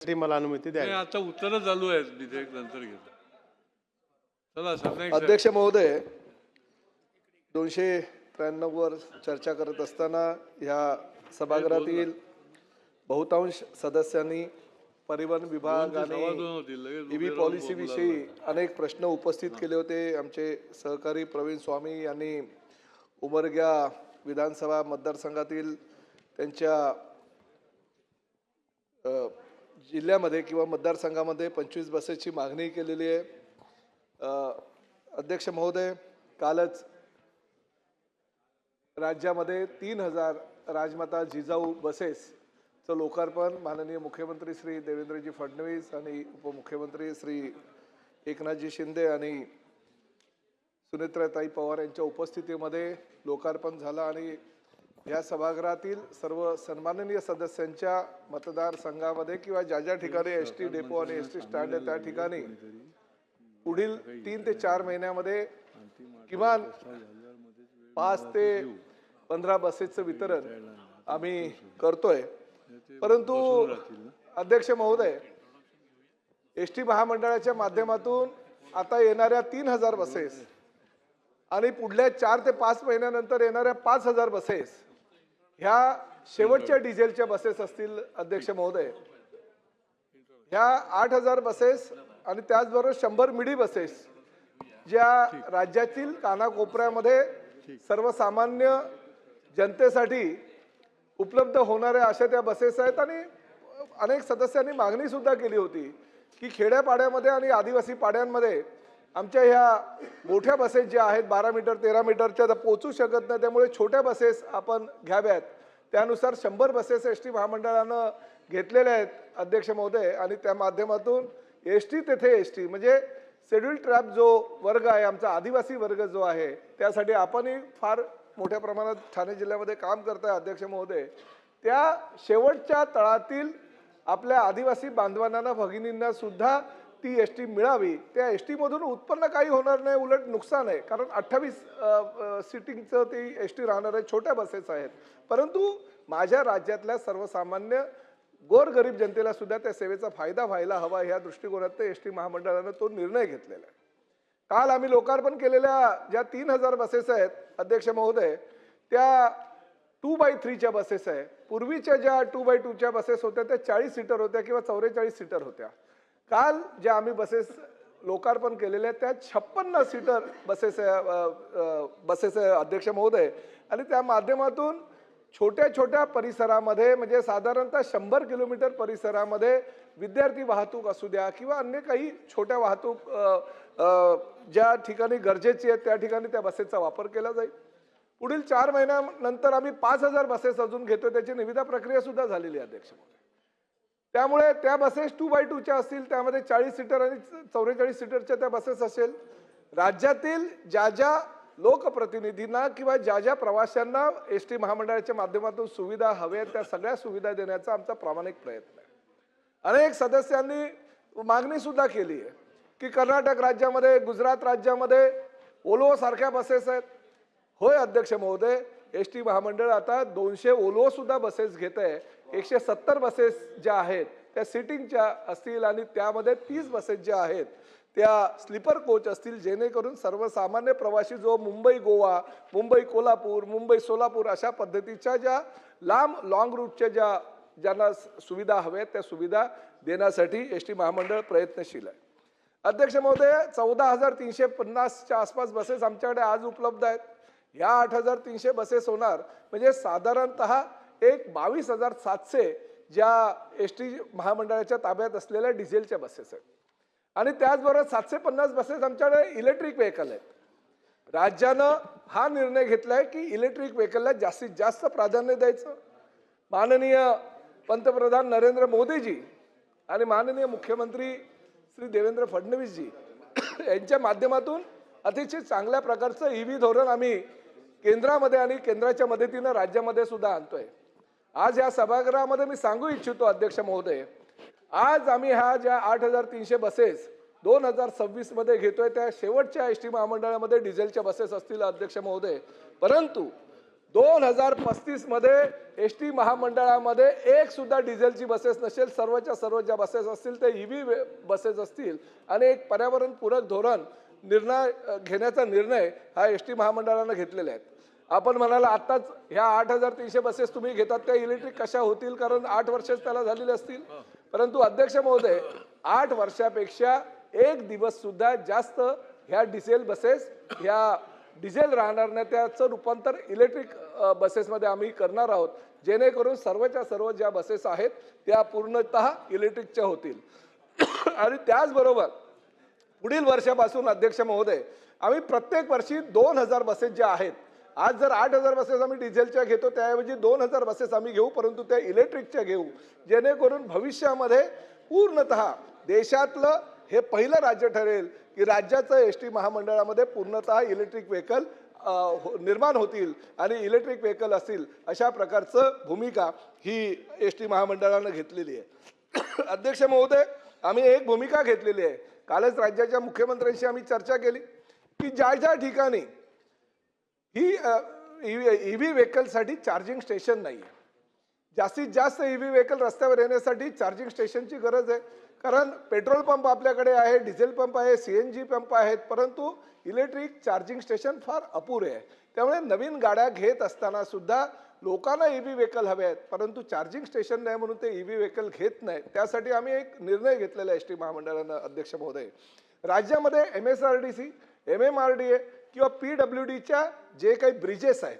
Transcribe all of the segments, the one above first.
मला अनुमती द्या. आता उत्तर चालू आहे, विधेयक नंतर घेतो. चला अध्यक्ष महोदय, 293 वर चर्चा करत असताना ह्या सभागृहातील बहुतांश सदस्यांनी परिवहन विभाग आणि ईव्ही पॉलिसी विषयी अनेक प्रश्न उपस्थित केले होते. आमचे सहकारी प्रवीण स्वामी यांनी उमरगा विधानसभा मतदारसंघातील त्यांच्या जिल्ह्यामध्ये किंवा मतदारसंघामध्ये 25 बसेसची मागणी केलेली आहे. अध्यक्ष महोदय, कालच राज्यामध्ये 3000 राजमाता जिजाऊ बसेसचं लोकार्पण माननीय मुख्यमंत्री श्री देवेंद्रजी फडणवीस आणि उपमुख्यमंत्री श्री एकनाथजी शिंदे आणि सुनेत्राताई पवार यांच्या उपस्थितीमध्ये लोकार्पण झालं आणि या सभागृहातील सर्व सन्माननीय सदस्यांच्या मतदारसंघामध्ये किंवा ज्या ज्या ठिकाणी एसटी डेपो आणि एसटी स्टँड आहे त्या ठिकाणी पुढील 3 ते 4 महिन्यामध्ये किमान 5 ते 15 बसेसचं वितरण आम्ही करतोय. परंतु अध्यक्ष महोदय, एसटी महामंडळाच्या माध्यमातून आता येणाऱ्या 3000 बसेस आणि पुढल्या 4 ते 5 महिन्यानंतर येणाऱ्या 5000 बसेस ह्या शेवटच्या डिझेलच्या बसेस असतील. अध्यक्ष महोदय, ह्या 8000 बसेस आणि त्याचबरोबर 100 मिडी बसेस ज्या राज्यातील कानाकोपऱ्यामध्ये सर्वसामान्य जनतेसाठी उपलब्ध होणाऱ्या अशा त्या बसेस आहेत. आणि अनेक सदस्यांनी मागणी सुद्धा केली होती की खेड्यापाड्यामध्ये आणि आदिवासी पाड्यांमध्ये आमच्या ह्या मोठ्या बसेस ज्या आहेत 12 मीटर 13 मीटरच्या त्या पोहोचू शकत नाही, त्यामुळे छोट्या बसेस आपण घ्याव्यात. त्यानुसार 100 बसेस एसटी महामंडळानं घेतलेल्या आहेत अध्यक्ष महोदय. आणि त्या माध्यमातून एसटी तेथे एसटी म्हणजे शेड्यूल ट्राईब जो वर्ग आहे, आमचा आदिवासी वर्ग जो आहे, त्यासाठी आपणही फार मोठ्या प्रमाणात ठाणे जिल्ह्यामध्ये काम करताय अध्यक्ष महोदय. त्या शेवटच्या तळातील आपल्या आदिवासी बांधवांना भगिनींना सुद्धा ती एसटी मिळावी. त्या एसटी मधून उत्पन्न काही होणार नाही, उलट नुकसान आहे. कारण 28 सीटिंगचं ती एसटी राहणार आहे, छोट्या बसेस आहेत. परंतु माझ्या राज्यातल्या सर्वसामान्य गोरगरीब जनतेला सुद्धा त्या सेवेचा फायदा व्हायला हवा, ह्या दृष्टिकोनात एसटी महामंडळानं तो निर्णय घेतलेला आहे. काल आम्ही लोकार्पण केलेल्या ज्या 3000 बसेस आहेत अध्यक्ष महोदय, त्या 2x3च्या बसेस आहे. पूर्वीच्या ज्या 2x2च्या बसेस होत्या त्या 40 सीटर होत्या किंवा 44 सीटर होत्या. काल ज्या आम्ही बसेस लोकार्पण केलेल्या त्या 56 सीटर बसेस अध्यक्ष महोदय. आणि त्या माध्यमातून छोट्या छोट्या परिसरामध्ये म्हणजे साधारणतः 100 किलोमीटर परिसरामध्ये विद्यार्थी वाहतूक असू द्या किंवा अन्य काही छोट्या वाहतूक ज्या ठिकाणी गरजेची आहे त्या ठिकाणी त्या बसेसचा वापर केला जाईल. पुढील 4 महिन्यानंतर आम्ही 5000 बसेस अजून घेतो, त्याची निविदा प्रक्रिया सुद्धा झालेली आहे अध्यक्ष महोदय. त्यामुळे त्या बसेस 2x2च्या असतील, त्यामध्ये 40 सीटर आणि 44 सीटरच्या त्या बसेस असेल. राज्यातील ज्या ज्या लोकप्रतिनिधींना किंवा ज्या ज्या प्रवाशांना एसटी महामंडळाच्या माध्यमातून सुविधा हव्या त्या सगळ्या सुविधा देण्याचा आमचा प्रामाणिक प्रयत्न आहे. अनेक सदस्यांनी मागणी सुद्धा केली आहे की कर्नाटक राज्यामध्ये, गुजरात राज्यामध्ये ओल्वो सारख्या बसेस आहेत. होय अध्यक्ष महोदय, एसटी महामंडळ आता 200 ओल्वो सुद्धा बसेस घेत आहे. 170 बसेस ज्या आहेत त्या सिटिंगच्या असतील आणि त्यामध्ये 30 बसेस ज्या आहेत त्या स्लीपर कोच असतील, जेणेकरून सर्वसामान्य प्रवासी जो मुंबई गोवा, मुंबई कोल्हापूर, मुंबई सोलापूर अशा पद्धतीच्या ज्या लॉंग रूटच्या ज्यांना सुविधा हव्यात त्या सुविधा देण्यासाठी एसटी महामंडळ प्रयत्नशील आहे. अध्यक्ष महोदय, 14350च्या आसपास बसेस आमच्याकडे आज उपलब्ध आहेत. ह्या 8300 बसेस होणार म्हणजे साधारणतः एक 22700 ज्या एसटी महामंडळाच्या ताब्यात असलेल्या डिझेलच्या बसेस आहेत. आणि त्याचबरोबर 750 बसेस आमच्याकडे इलेक्ट्रिक व्हेकल आहेत. राज्यानं हा निर्णय घेतलाय की इलेक्ट्रिक व्हेकलला जास्तीत जास्त प्राधान्य द्यायचं. माननीय पंतप्रधान नरेंद्र मोदीजी आणि माननीय मुख्यमंत्री श्री देवेंद्र फडणवीसजी यांच्या माध्यमातून अतिशय चांगल्या प्रकारचं ईव्ही धोरण आम्ही केंद्रामध्ये आणि केंद्राच्या मदतीनं राज्यामध्ये सुद्धा आणतोय. आज या सभागृहामध्ये मी सांगू इच्छितो अध्यक्ष महोदय, आज आम्ही ह्या ज्या 8300 बसेस 2026 मध्ये घेतोय त्या शेवटच्या एसटी महामंडळामध्ये डिझेलच्या बसेस असतील अध्यक्ष महोदय. परंतु 2035 मध्ये एस टी महामंडळामध्ये एक सुद्धा डिझेलची बसेस नसेल. सर्वच्या सर्व ज्या बसेस असतील ते EV बसेस असतील आणि एक पर्यावरणपूरक धोरण घेण्याचा निर्णय हा एस टी महामंडळानं घेतलेला आहे. आपण म्हणाला आताच ह्या 8,300 बसेस तुम्ही घेतात त्या इलेक्ट्रिक कशा होतील, कारण 8 वर्षच त्याला झालेले असतील. परंतु अध्यक्ष महोदय, 8 वर्षापेक्षा एक दिवस सुद्धा जास्त ह्या डिझेल बसेस ह्या डिझेल राहणार नाही, त्याचं रूपांतर इलेक्ट्रिक बसेसमध्ये आम्ही करणार आहोत, जेणेकरून सर्वच्या सर्व ज्या बसेस आहेत त्या पूर्णतः इलेक्ट्रिकच्या होतील. आणि त्याचबरोबर पुढील वर्षापासून अध्यक्ष महोदय आम्ही प्रत्येक वर्षी 2,000 बसेस ज्या आहेत, आज जर 8,000 बसेस आम्ही डिझेलच्या घेतो त्याऐवजी 2,000 बसेस आम्ही घेऊ, परंतु त्या इलेक्ट्रिकच्या घेऊ, जेणेकरून भविष्यामध्ये पूर्णतः देशातलं हे पहिलं राज्य ठरेल की राज्याचं एस टी महामंडळामध्ये पूर्णतः इलेक्ट्रिक व्हेकल निर्माण होतील आणि इलेक्ट्रिक व्हेकल असतील, अशा प्रकारचं भूमिका ही एस टी महामंडळानं घेतलेली आहे. अध्यक्ष महोदय, आम्ही एक भूमिका घेतलेली आहे. कालच राज्याच्या मुख्यमंत्र्यांशी आम्ही चर्चा केली की ज्या ज्या ठिकाणी ही EV व्हेकलसाठी चार्जिंग स्टेशन नाही आहे, जास्तीत जास्त EV व्हेकल रस्त्यावर येण्यासाठी चार्जिंग स्टेशनची गरज आहे. कारण पेट्रोल पंप आपल्याकडे आहे, डिझेल पंप आहे, CNG पंप आहेत, परंतु इलेक्ट्रिक चार्जिंग स्टेशन फार अपुरे आहे. त्यामुळे नवीन गाड्या घेत असताना सुद्धा लोकांना EV व्हेकल हवे आहेत, परंतु चार्जिंग स्टेशन नाही म्हणून ते EV व्हेकल घेत नाहीत. त्यासाठी आम्ही एक निर्णय घेतलेला एस टी महामंडळानं. अध्यक्ष महोदय, राज्यामध्ये MSRDC, MMRDA किंवा PWDच्या जे काही ब्रिजेस आहेत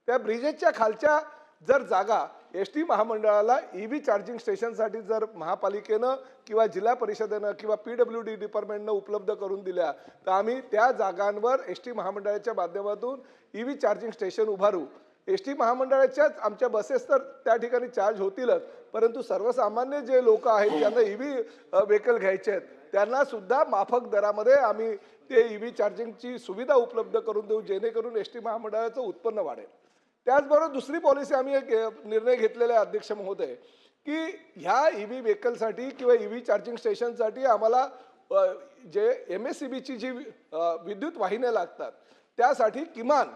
त्या ब्रिजेसच्या खालच्या जर जागा एस टी महामंडळाला EV चार्जिंग स्टेशनसाठी जर महापालिकेनं किंवा जिल्हा परिषदेनं किंवा PWD डिपार्टमेंटनं उपलब्ध करून दिल्या तर आम्ही त्या जागांवर एस टी महामंडळाच्या माध्यमातून EV चार्जिंग स्टेशन उभारू. एस टी महामंडळाच्याच आमच्या बसेस तर त्या ठिकाणी चार्ज होतीलच, परंतु सर्वसामान्य जे लोक आहेत ज्यांना EV व्हेकल घ्यायचे आहेत त्यांना सुद्धा माफक दरामध्ये आम्ही ते EV चार्जिंगची सुविधा उपलब्ध करून देऊ, जेणेकरून एस टी महामंडळाचं उत्पन्न वाढेल. त्याचबरोबर दुसरी पॉलिसी आम्ही एक निर्णय घेतलेला आहे अध्यक्ष महोदय की ह्या EV व्हेकलसाठी किंवा EV चार्जिंग स्टेशनसाठी आम्हाला जे MSCBची जी विद्युत वाहिन्या लागतात त्यासाठी किमान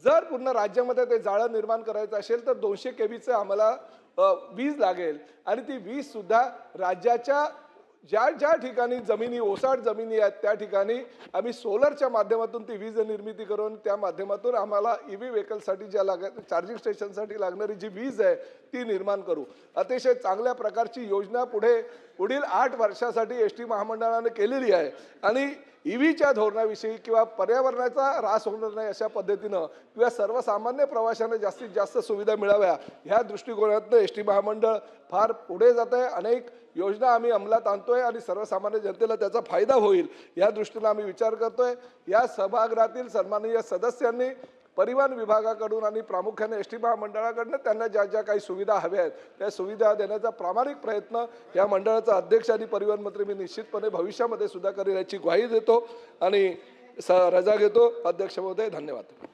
जर पूर्ण राज्यामध्ये ते जाळं निर्माण करायचं असेल तर 200 kVचं आम्हाला वीज लागेल आणि ती वीज सुद्धा राज्याच्या ज्या ज्या ठिकाणी जमिनी ओसाड जमिनी आहेत त्या ठिकाणी आम्ही सोलरच्या माध्यमातून ती वीज निर्मिती करून त्या माध्यमातून आम्हाला EV व्हेकलसाठी ज्या चार्जिंग स्टेशनसाठी लागणारी जी वीज आहे ती निर्माण करू. अतिशय चांगल्या प्रकारची योजना पुढील 8 वर्षासाठी एस टी महामंडळाने केलेली आहे आणि EVच्या धोरणाविषयी किंवा पर्यावरणाचा ऱ्हास होणार नाही अशा पद्धतीनं किंवा सर्वसामान्य प्रवाशांना जास्तीत जास्त सुविधा मिळाव्या ह्या दृष्टिकोनातून एस टी महामंडळ फार पुढे जात आहे. अनेक योजना आम्ही अंमलात आणतोय आणि सर्वसामान्य जनतेला त्याचा फायदा होईल या दृष्टीने आम्ही विचार करतोय. या सभागृहातील सन्माननीय सदस्यांनी परिवहन विभागाकडून आणि प्रामुख्याने एस टी महामंडळाकडून त्यांना ज्या ज्या काही सुविधा हव्या आहेत त्या सुविधा देण्याचा प्रामाणिक प्रयत्न या मंडळाचा अध्यक्ष आणि परिवहन मंत्री मी निश्चितपणे भविष्यामध्ये सुद्धा करेल याची ग्वाही देतो आणि रजा घेतो. अध्यक्ष महोदय, धन्यवाद.